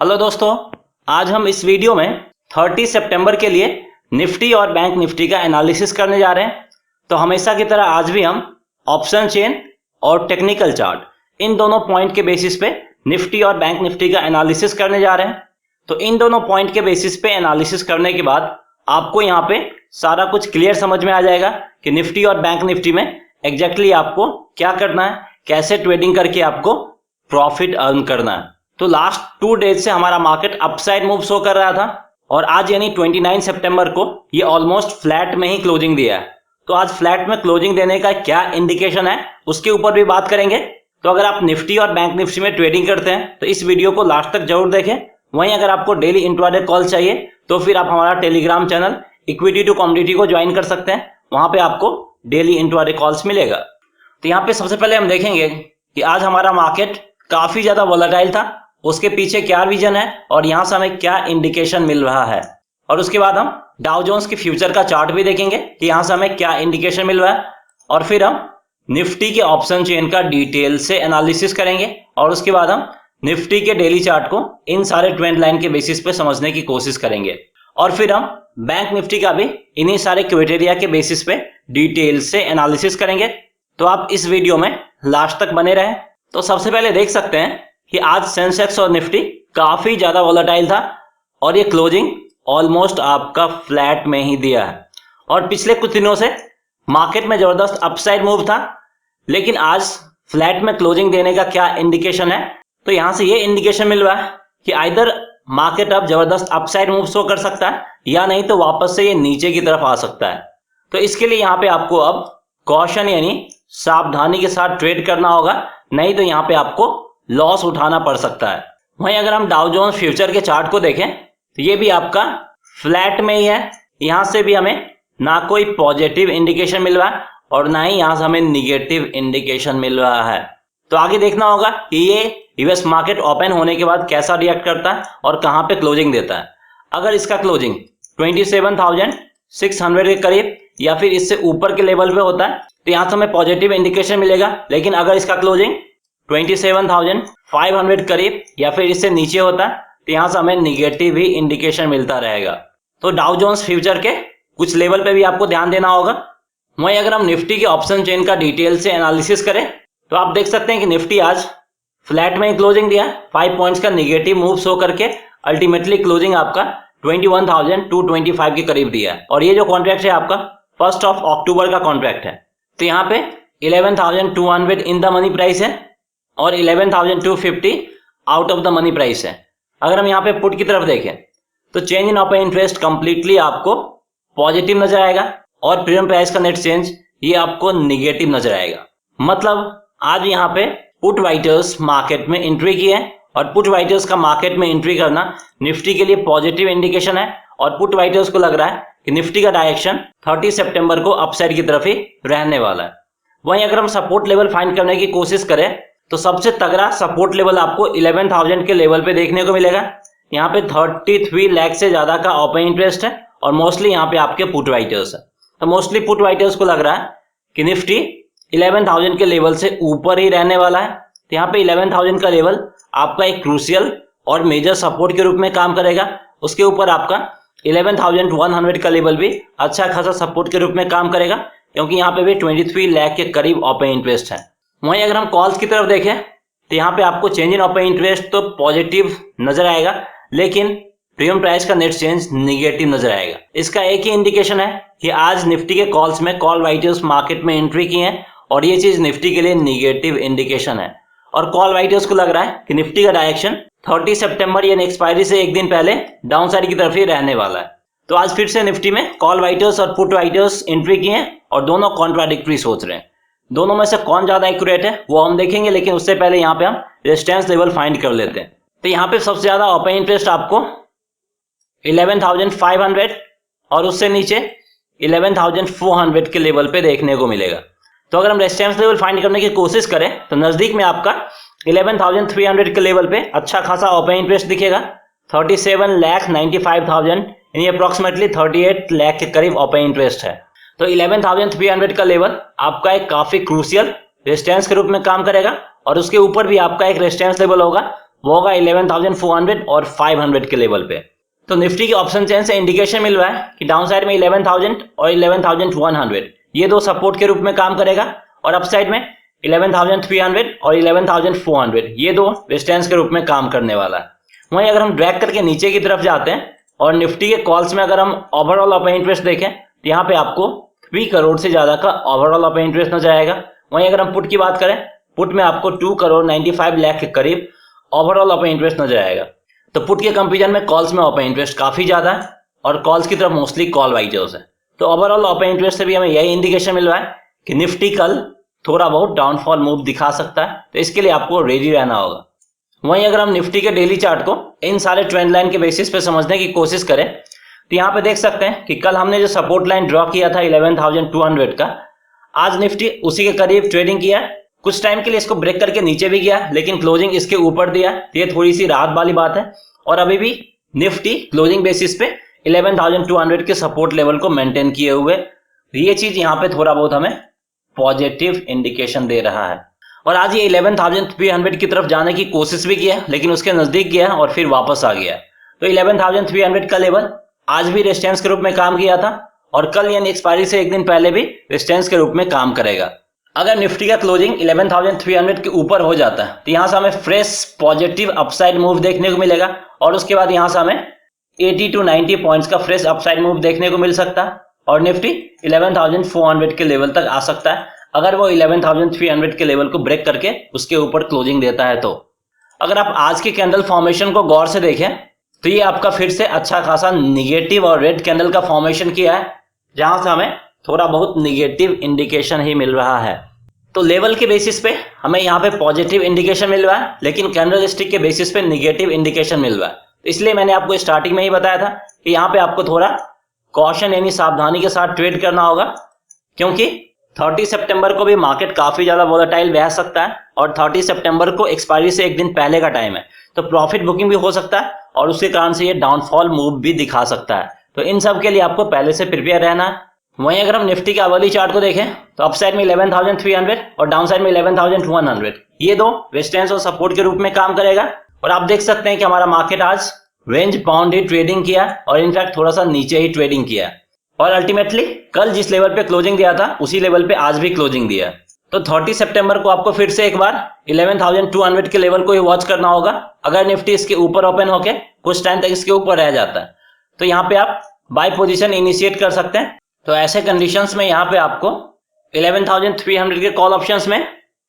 Hello दोस्तों, आज हम इस वीडियो में 30 सितंबर के लिए निफ्टी और बैंक निफ्टी का एनालिसिस करने जा रहे हैं। तो हमेशा की तरह आज भी हम ऑप्शन चेन और टेक्निकल चार्ट इन दोनों पॉइंट के बेसिस पे निफ्टी और बैंक निफ्टी का एनालिसिस करने जा रहे हैं। तो इन दोनों पॉइंट के बेसिस पे एनालिसिस करने के बाद आपको यहाँ पे सारा कुछ क्लियर समझ में आ जाएगा कि निफ्टी और बैंक निफ्टी में एग्जैक्टली आपको क्या करना है, कैसे ट्रेडिंग करके आपको प्रॉफिट अर्न करना है। तो लास्ट 2 डेज से हमारा मार्केट अपसाइड मूव शो कर रहा था और आज यानी 29 सितंबर को ये ऑलमोस्ट फ्लैट में ही क्लोजिंग दिया है। तो आज फ्लैट में क्लोजिंग देने का क्या इंडिकेशन है उसके ऊपर भी बात करेंगे। तो अगर आप निफ्टी और बैंक निफ्टी में ट्रेडिंग करते हैं तो इस वीडियो को लास्ट तक जरूर देखें। वहीं अगर आपको डेली इंट्राडे कॉल चाहिए तो फिर आप हमारा Telegram channel equity to commodity को ज्वाइन कर सकते हैं। वहां पे आपको डेली इंट्राडे कॉल्स मिलेगा। तो यहाँ पे सबसे पहले हम देखेंगे कि आज हमारा मार्केट काफी ज्यादा वोलेटाइल था, उसके पीछे क्या रीजन है और यहां से हमें क्या इंडिकेशन मिल रहा है। और उसके बाद हम डाउ जोन्स की फ्यूचर का चार्ट भी देखेंगे कि यहां से हमें क्या इंडिकेशन मिल रहा है। और फिर हम निफ्टी के ऑप्शन चेन का डिटेल से एनालिसिस करेंगे और उसके बाद हम निफ्टी के डेली चार्ट को इन सारे ट्रेंड लाइन के बेसिस पे समझने की कोशिश करेंगे। और फिर हम बैंक निफ्टी का भी इन्हीं सारे क्राइटेरिया के बेसिस पे डिटेल से एनालिसिस करेंगे। तो आप इस वीडियो में लास्ट तक बने रहें। तो सबसे पहले देख सकते हैं कि आज सेंसेक्स और निफ्टी काफी ज्यादा वोलेटाइल था और ये क्लोजिंग ऑलमोस्ट आपका फ्लैट में ही दिया है। और पिछले कुछ दिनों से मार्केट में जबरदस्त अपसाइड मूव था, लेकिन आज फ्लैट में क्लोजिंग देने का क्या इंडिकेशन है। तो यहां से ये इंडिकेशन मिल रहा है कि आइदर मार्केट अब जबरदस्त अपसाइड मूव शो कर सकता है या नहीं तो वापस से ये नीचे की तरफ आ सकता है। तो इसके लिए यहाँ पे आपको अब कॉशन यानी सावधानी के साथ ट्रेड करना होगा, नहीं तो यहाँ पे आपको लॉस उठाना पड़ सकता है। वहीं अगर हम डाउ जोन्स फ्यूचर के चार्ट को देखें तो ये भी आपका फ्लैट में ही है। यहां से भी हमें ना कोई पॉजिटिव इंडिकेशन मिल रहा है और ना ही यहां से हमें निगेटिव इंडिकेशन मिल रहा है। तो आगे देखना होगा कि ये यूएस मार्केट ओपन होने के बाद कैसा रिएक्ट करता है और कहां पे क्लोजिंग देता है। अगर इसका क्लोजिंग 27,600 के करीब या फिर इससे ऊपर के लेवल पे होता है तो यहां से हमें पॉजिटिव इंडिकेशन मिलेगा। लेकिन अगर इसका क्लोजिंग 27,500 करीब या फिर इससे नीचे होता है तो यहां से हमें निगेटिव ही इंडिकेशन मिलता रहेगा। तो डाउ जोन्स फ्यूचर के कुछ लेवल पे भी आपको ध्यान देना होगा। वहीं अगर हम निफ्टी के ऑप्शन चेन का डिटेल से एनालिसिस करें तो आप देख सकते हैं कि निफ्टी आज फ्लैट में ही क्लोजिंग दिया, 5 पॉइंट्स का निगेटिव मूव शो करके अल्टीमेटली क्लोजिंग आपका 21,225 के करीब दिया है। और ये जो कॉन्ट्रैक्ट है आपका 1 अक्टूबर का कॉन्ट्रैक्ट है। तो यहाँ पे 11,200 इन द मनी प्राइस है और 11,250 out of the money price है। अगर हम यहाँ पे पुट की तरफ देखें तो change in open interest completely आपको पॉजिटिव नजर आएगा और प्रीमियम प्राइस का नेट चेंज ये आपको निगेटिव नजर आएगा। मतलब आज यहाँ पे पुट राइटर्स मार्केट में एंट्री की है और पुट राइटर्स का मार्केट में एंट्री करना निफ्टी के लिए पॉजिटिव इंडिकेशन है। और पुट राइटर्स को लग रहा है कि निफ्टी का डायरेक्शन 30 सितंबर को अपसाइड की तरफ ही रहने वाला है। वहीं अगर हम सपोर्ट लेवल फाइंड करने की कोशिश करें तो सबसे तगड़ा सपोर्ट लेवल आपको 11,000 के लेवल पे देखने को मिलेगा। यहाँ पे 33 लाख से ज्यादा का ओपन इंटरेस्ट है और मोस्टली यहाँ पे आपके पुट राइटर्स है। तो मोस्टली पुट राइटर्स को लग रहा है कि निफ्टी 11,000 के लेवल से ऊपर ही रहने वाला है। तो यहाँ पे 11,000 का लेवल आपका एक क्रूशियल और मेजर सपोर्ट के रूप में काम करेगा। उसके ऊपर आपका 11,100 का लेवल भी अच्छा खासा सपोर्ट के रूप में काम करेगा, क्योंकि यहाँ पे भी 23 लाख के करीब ओपन इंटरेस्ट है। वहीं अगर हम कॉल्स की तरफ देखें तो यहाँ पे आपको चेंज इन ओपन इंटरेस्ट तो पॉजिटिव नजर आएगा, लेकिन प्रीमियम प्राइस का नेट चेंज निगेटिव नजर आएगा। इसका एक ही इंडिकेशन है कि आज निफ्टी के कॉल्स में कॉल राइटर्स मार्केट में एंट्री की है और ये चीज निफ्टी के लिए निगेटिव इंडिकेशन है। और कॉल राइटर्स को लग रहा है कि निफ्टी का डायरेक्शन 30 सितंबर यानी एक्सपायरी से एक दिन पहले डाउन साइड की तरफ ही रहने वाला है। तो आज फिर से निफ्टी में कॉल राइटर्स और पुट राइटर्स एंट्री की हैं और दोनों कॉन्ट्राडिक्टरी सोच रहे हैं। दोनों में से कौन ज्यादा एक्यूरेट है वो हम देखेंगे, लेकिन उससे पहले यहाँ पे हम रेजिस्टेंस लेवल फाइंड कर लेते हैं। तो यहाँ पे सबसे ज्यादा ओपन इंटरेस्ट आपको 11,500 और उससे नीचे 11,400 के लेवल पे देखने को मिलेगा। तो अगर हम रेजिस्टेंस लेवल फाइंड करने की कोशिश करें तो नजदीक में आपका 11,300 के लेवल पे अच्छा खासा ओपन इंटरेस्ट दिखेगा। 37,95,000 यानी अप्रोक्सीमेटली 38 लाख के करीब ओपन इंटरेस्ट है। तो 11,300 का लेवल आपका एक काफी क्रूशियल रेजिस्टेंस के रूप में काम करेगा और उसके ऊपर भी आपका एक रेजिस्टेंस लेवल होगा वो होगा 11,400 और 500 के लेवल पे। तो निफ्टी के ऑप्शन चेन से इंडिकेशन मिल रहा है कि डाउन साइड में 11,000 और 11,100 ये दो सपोर्ट के रूप में काम करेगा, और अप साइड में 11,300 और 11,400 ये दो रेजिस्टेंस के रूप में काम करने वाला है। वहीं अगर हम ड्रैग करके नीचे की तरफ जाते हैं और निफ्टी के कॉल्स में अगर हम ओवरऑल ओपन इंटरेस्ट देखें तो यहाँ पे आपको 3 करोड़ से ज्यादा का ओवरऑल ओपन इंटरेस्ट नजर आएगा। वहीं अगर हम पुट की बात करें, पुट में आपको 2 करोड़ 95 लाख के करीब ओवरऑल ओपन इंटरेस्ट नजर आएगा। तो पुट के कंपेरिजन में कॉल्स में ओपन इंटरेस्ट काफी ज्यादा है और कॉल्स की तरफ मोस्टली कॉल वाइजर्स है। तो ओवरऑल ओपन इंटरेस्ट से भी हमें यही इंडिकेशन मिल रहा है कि निफ्टी कल थोड़ा बहुत डाउनफॉल मूव दिखा सकता है, तो इसके लिए आपको रेडी रहना होगा। वहीं अगर हम निफ्टी के डेली चार्ट को इन सारे ट्रेंड लाइन के बेसिस पे समझने की कोशिश करें तो यहाँ पे देख सकते हैं कि कल हमने जो सपोर्ट लाइन ड्रॉ किया था 11,200 का, आज निफ्टी उसी के करीब ट्रेडिंग किया। कुछ टाइम के लिए इसको ब्रेक करके नीचे भी गया लेकिन क्लोजिंग इसके ऊपर दिया, ये थोड़ी सी राहत वाली बात है। और अभी भी निफ्टी क्लोजिंग बेसिस पे 11,200 के सपोर्ट लेवल को मेंटेन किए हुए, ये चीज यहाँ पे थोड़ा बहुत हमें पॉजिटिव इंडिकेशन दे रहा है। और आज ये 11,300 की तरफ जाने की कोशिश भी किया लेकिन उसके नजदीक गया और फिर वापस आ गया। तो 11,300 का लेवल आज भी रेजिस्टेंस के रूप में काम किया था और कल यानी एक्सपायरी से एक दिन पहले भी रेजिस्टेंस के रूप में काम करेगा। अगर निफ्टी का क्लोजिंग 11,300 के ऊपर हो जाता है तो यहाँ से हमें फ्रेश पॉजिटिव अपसाइड मूव देखने को मिलेगा और उसके बाद यहाँ से हमें 80 to 90 पॉइंट्स का फ्रेश अपसाइड मूव देखने को मिल सकता है और निफ्टी 11,400 के लेवल तक आ सकता है अगर वो 11,300 के लेवल को ब्रेक करके उसके ऊपर क्लोजिंग देता है। तो अगर आप आज के कैंडल फॉर्मेशन को गौर से देखें तो ये आपका फिर से अच्छा खासा निगेटिव और रेड कैंडल का फॉर्मेशन किया है, जहां से हमें थोड़ा बहुत निगेटिव इंडिकेशन ही मिल रहा है। तो लेवल के बेसिस पे हमें यहाँ पे पॉजिटिव इंडिकेशन मिल रहा है लेकिन कैंडल स्टिक के बेसिस पे निगेटिव इंडिकेशन मिल रहा है। तो इसलिए मैंने आपको स्टार्टिंग में ही बताया था कि यहाँ पे आपको थोड़ा कॉशन यानी सावधानी के साथ ट्रेड करना होगा, क्योंकि 30 सितंबर को भी मार्केट काफी ज्यादा वोलेटाइल बह सकता है और 30 सितंबर को एक्सपायरी से एक दिन पहले का टाइम है, तो प्रॉफिट बुकिंग भी हो सकता है और उसके कारण से ये डाउनफॉल मूव भी दिखा सकता है। तो इन सब के लिए आपको पहले से प्रिपेयर रहना है। वहीं अगर हम निफ्टी के अवर्ली चार्ट को देखें तो अपसाइड में 11,300 और डाउन साइड में 11,100 ये दो रेजिस्टेंस और सपोर्ट के रूप में काम करेगा। और आप देख सकते हैं कि हमारा मार्केट आज रेंज बाउंड ही ट्रेडिंग किया और इनफैक्ट थोड़ा सा नीचे ही ट्रेडिंग किया और अल्टीमेटली कल जिस लेवल पे क्लोजिंग दिया था उसी लेवल पे आज भी क्लोजिंग दिया। तो 30 सितंबर को आपको फिर से एक बार 11,200 के लेवल को ही वॉच करना होगा। अगर निफ्टी इसके ऊपर ओपन होके कुछ टाइम तक इसके ऊपर रह जाता है तो यहाँ पे आप बाय पोजीशन इनिशिएट कर सकते हैं। तो ऐसे कंडीशंस में यहाँ पे आपको 11,300 के कॉल ऑप्शंस में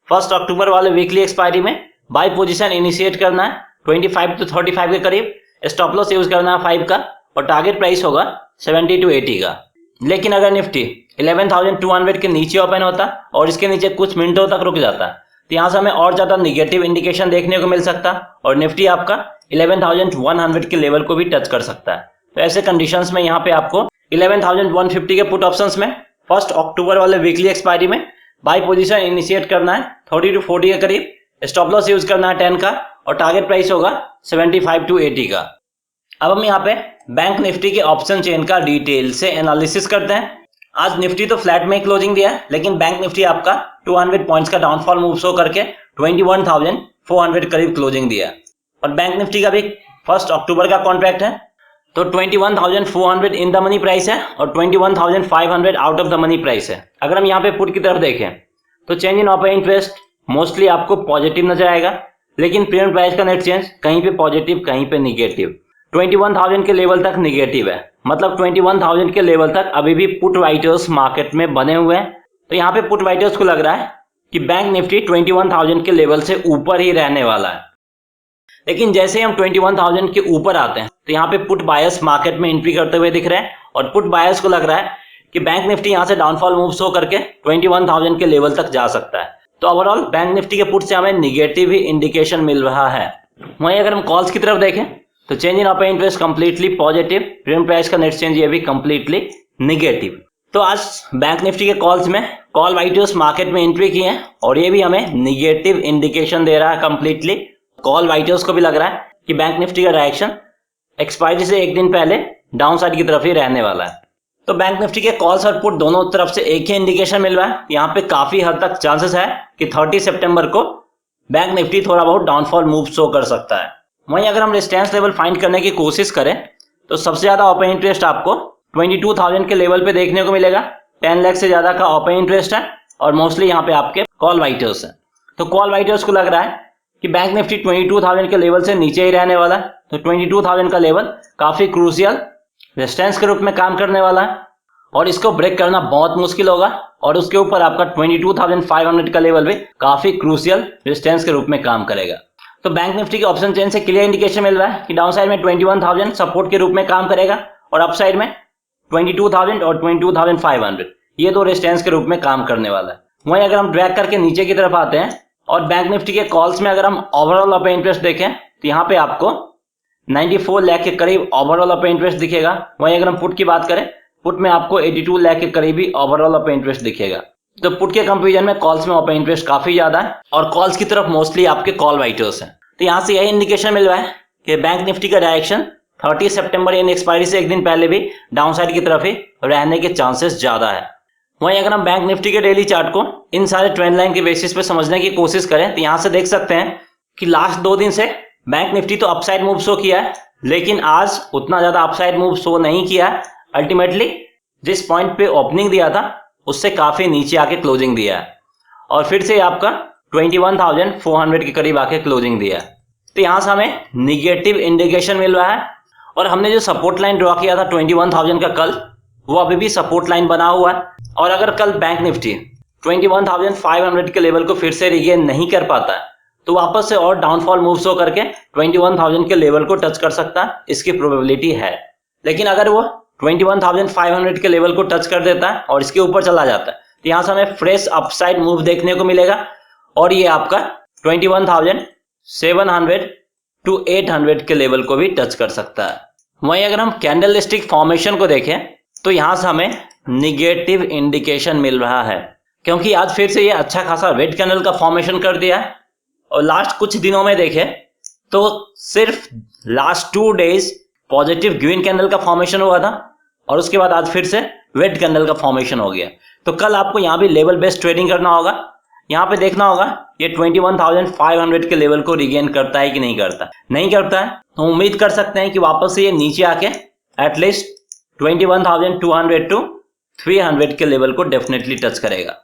1 अक्टूबर वाले वीकली एक्सपायरी में बाय पोजीशन इनिशिएट करना है 25 to 35 के करीब, स्टॉप लॉस यूज करना है 5 का और टारगेट प्राइस होगा 70 to 80 का। लेकिन अगर निफ्टी 11,200 के नीचे ओपन होता और इसके नीचे कुछ मिनटों तक रुक जाता तो यहाँ से हमें और ज्यादा निगेटिव इंडिकेशन देखने को मिल सकता और निफ्टी आपका 11,100 के लेवल को भी टच कर सकता है। तो ऐसे कंडीशंस में यहाँ पे आपको 11,150 के पुट ऑप्शंस में 1 अक्टूबर वाले वीकली एक्सपायरी में बाय पोजीशन इनिशिएट करना है 30 to 40 के करीब, स्टॉप लॉस यूज करना है 10 का और टारगेट प्राइस होगा 75 to 80 का। अब हम यहाँ पे बैंक निफ्टी के ऑप्शन चेन का डिटेल से एनालिसिस करते हैं। आज निफ्टी तो फ्लैट में क्लोजिंग दिया है लेकिन बैंक निफ्टी आपका 200 पॉइंट्स का डाउनफॉल मूव शो करके 21,400 करीब क्लोजिंग दिया और बैंक निफ्टी का भी 1 अक्टूबर का कॉन्ट्रैक्ट है। तो 21,400 इन द मनी प्राइस है और 21,500 out of the money price है। अगर हम यहाँ पे पुट की तरफ देखें तो change in open interest mostly आपको पॉजिटिव नजर आएगा लेकिन प्रीमियम प्राइस का नेट चेंज कहीं पे पॉजिटिव कहीं पे निगेटिव। 21,000 के लेवल तक निगेटिव है, मतलब 21,000 के लेवल तक अभी भी पुट राइटर्स मार्केट में बने हुए हैं। तो यहाँ पे पुट राइटर्स को लग रहा है कि बैंक निफ्टी 21,000 के लेवल से ऊपर ही रहने वाला है। लेकिन जैसे हम 21,000 के ऊपर आते हैं तो यहाँ पे पुट बायर्स मार्केट में एंट्री करते हुए दिख रहे हैं और पुट बायर्स को लग रहा है कि बैंक निफ्टी यहाँ से डाउनफॉल मूव शो करके 21,000 के लेवल तक जा सकता है। तो ओवरऑल बैंक निफ्टी के पुट से हमें निगेटिव ही इंडिकेशन मिल रहा है। वहीं अगर हम कॉल्स की तरफ देखें तो change in open interest completely positive, premium price का नेट चेंज ये भी कंप्लीटली निगेटिव। तो आज बैंक निफ्टी के कॉल्स में कॉल राइटर्स मार्केट में एंट्री की है और ये भी हमें निगेटिव इंडिकेशन दे रहा है कंप्लीटली। कॉल राइटर्स को भी लग रहा है कि बैंक निफ्टी का डायरेक्शन एक्सपायरी से एक दिन पहले डाउन साइड की तरफ ही रहने वाला है। तो बैंक निफ्टी के कॉल्स और पुट दोनों तरफ से एक ही इंडिकेशन मिल रहा है। यहाँ पे काफी हद तक चांसेस है कि 30 सितंबर को बैंक निफ्टी थोड़ा बहुत डाउनफॉल मूव शो कर सकता है। वहीं अगर हम रेजिस्टेंस लेवल फाइंड करने की कोशिश करें तो सबसे ज्यादा ओपन इंटरेस्ट आपको 22,000 के लेवल पे देखने को मिलेगा। 10 लाख से ज्यादा का ओपन इंटरेस्ट है और मोस्टली यहाँ पे आपके कॉल राइटर्स हैं। तो कॉल राइटर्स को लग रहा है कि बैंक निफ्टी 22,000 के लेवल से नीचे ही रहने वाला है। तो 22,000 का लेवल काफी क्रूशियल रेजिस्टेंस के रूप में काम करने वाला है और इसको ब्रेक करना बहुत मुश्किल होगा और उसके ऊपर आपका 22,500 का लेवल भी काफी क्रूशियल रेजिस्टेंस के रूप में काम करेगा। तो बैंक निफ्टी के ऑप्शन चेन से क्लियर इंडिकेशन मिल रहा है कि डाउन साइड में 21,000 सपोर्ट के रूप में काम करेगा और अप साइड में 22,000 और 22,500 ये दो रेजिस्टेंस के रूप में काम करने वाला है। वहीं अगर हम ड्रैग करके नीचे की तरफ आते हैं और बैंक निफ्टी के कॉल्स में अगर हम ओवरऑल ओपन इंटरेस्ट देखें तो यहाँ पे आपको 94 लाख के करीब ओवरऑल ओपन इंटरेस्ट दिखेगा। वहीं अगर हम पुट की बात करें, पुट में आपको 82 लाख के करीब ही ओवरऑल ओपन इंटरेस्ट दिखेगा। तो पुट के कंपैरिजन में कॉल्स में ओपन इंटरेस्ट काफी ज्यादा है और कॉल्स की तरफ मोस्टली आपके कॉल राइटर्स हैं। तो यहाँ से यही इंडिकेशन मिल रहा है कि बैंक निफ्टी का डायरेक्शन 30 सितंबर यानी एक्सपायरी से एक दिन पहले भी डाउन साइड की तरफ ही रहने के चांसेस ज्यादा है। वहीं अगर हम बैंक निफ्टी के डेली चार्ट को इन सारे ट्रेंड लाइन के बेसिस पे समझने की कोशिश करें तो यहाँ से देख सकते हैं कि लास्ट 2 दिन से बैंक निफ्टी तो अपसाइड मूव शो किया है, लेकिन आज उतना ज्यादा अपसाइड मूव शो नहीं किया है। अल्टीमेटली जिस पॉइंट पे ओपनिंग दिया था उससे काफी नीचे आके क्लोजिंग दिया है और फिर से आपका 21,400 के करीब आके क्लोजिंग दिया है। तो यहाँ से हमें निगेटिव इंडिकेशन मिल रहा है और हमने जो सपोर्ट लाइन ड्रॉ किया था 21,000 का कल, वो अभी भी सपोर्ट लाइन बना हुआ है और अगर कल बैंक निफ्टी 21,500 के लेवल को फिर से रिगेन नहीं कर पाता है तो वापस से और डाउनफॉल मूव शो करके 21,000 के लेवल को टच कर सकता है, इसकी प्रोबेबिलिटी है। लेकिन अगर वो 21,500 के लेवल को टच कर देता है और इसके ऊपर चला जाता है तो यहाँ से हमें फ्रेश अपसाइड मूव देखने को मिलेगा और ये आपका 21,700 to 800 के लेवल को भी टच कर सकता है। वहीं अगर हम कैंडलस्टिक फॉर्मेशन को देखें तो यहाँ से हमें निगेटिव इंडिकेशन मिल रहा है क्योंकि आज फिर से ये अच्छा खासा रेड कैंडल का फॉर्मेशन कर दिया है और लास्ट कुछ दिनों में देखें तो सिर्फ last 2 days positive green candle का फॉर्मेशन हुआ था और उसके बाद आज फिर से रेड कैंडल का फॉर्मेशन हो गया। तो कल आपको यहाँ भी लेवल बेस्ड ट्रेडिंग करना होगा। यहाँ पे देखना होगा ये 21,500 के लेवल को रिगेन करता है कि नहीं करता। नहीं करता है तो उम्मीद कर सकते हैं कि वापस से ये नीचे आके एटलीस्ट 21,200 to 300 के लेवल को डेफिनेटली टच करेगा।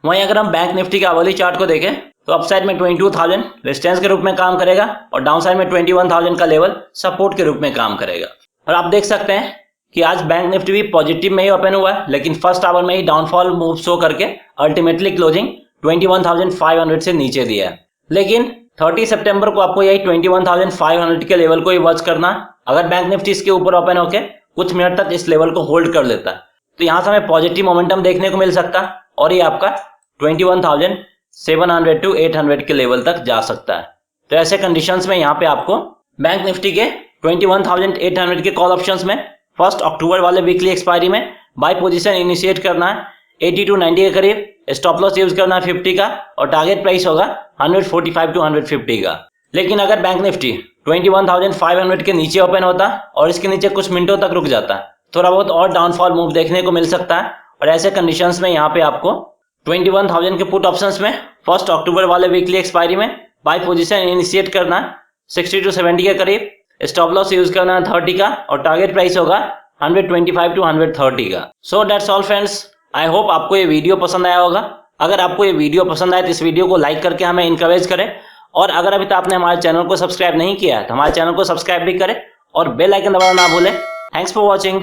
वहीं अगर हम बैंक निफ्टी का आवली चार्ट को देखें तो अपसाइड में 22,000 रेजिस्टेंस के रूप में काम करेगा और डाउन साइड में 21,000 का लेवल सपोर्ट के रूप में काम करेगा। और आप देख सकते हैं कि आज बैंक निफ्टी भी पॉजिटिव में ही ओपन हुआ है, लेकिन फर्स्ट आवर में ही डाउनफॉल मूव शो करके अल्टीमेटली क्लोजिंग 21,500 से नीचे दिया है। लेकिन 30 सितंबर को आपको यही 21,500 के लेवल को ही वॉच करना है। अगर बैंक निफ्टी इसके ऊपर ओपन होके कुछ मिनट तक इस लेवल को होल्ड कर लेता है तो यहाँ से हमें पॉजिटिव मोमेंटम देखने को मिल सकता है और ये आपका 21,700 to 800 के लेवल तक जा सकता है। तो ऐसे कंडीशंस में यहाँ पे आपको बैंक निफ्टी के 21,800 के कॉल ऑप्शंस में 1 अक्टूबर वाले वीकली एक्सपायरी में बाय पोजीशन इनिशिएट करना है 80 to 90 के करीब, स्टॉप लॉस यूज करना है 50 का और टारगेट प्राइस होगा 145 to 150 का। लेकिन अगर बैंक निफ्टी 21,500 के नीचे ओपन होता और इसके नीचे कुछ मिनटों तक रुक जाता थोड़ा बहुत और डाउनफॉल मूव देखने को मिल सकता है और ऐसे कंडीशंस में यहाँ पे आपको 21,000 के पुट ऑप्शंस में 1 अक्टूबर वाले वीकली एक्सपायरी में बाय पोजीशन इनिशिएट करना है 60 to 70 के करीब, स्टॉप लॉस यूज करना है 30 का और टारगेट प्राइस होगा 125 to 130 का। So that's all friends, I hope आपको ये वीडियो पसंद आया होगा। अगर आपको ये वीडियो पसंद आए तो इस वीडियो को लाइक करके हमें इनकरेज करें और अगर अभी तक आपने हमारे चैनल को सब्सक्राइब नहीं किया है तो हमारे चैनल को सब्सक्राइब भी करें और बेल आइकन दबाना ना भूलें। Thanks for watching.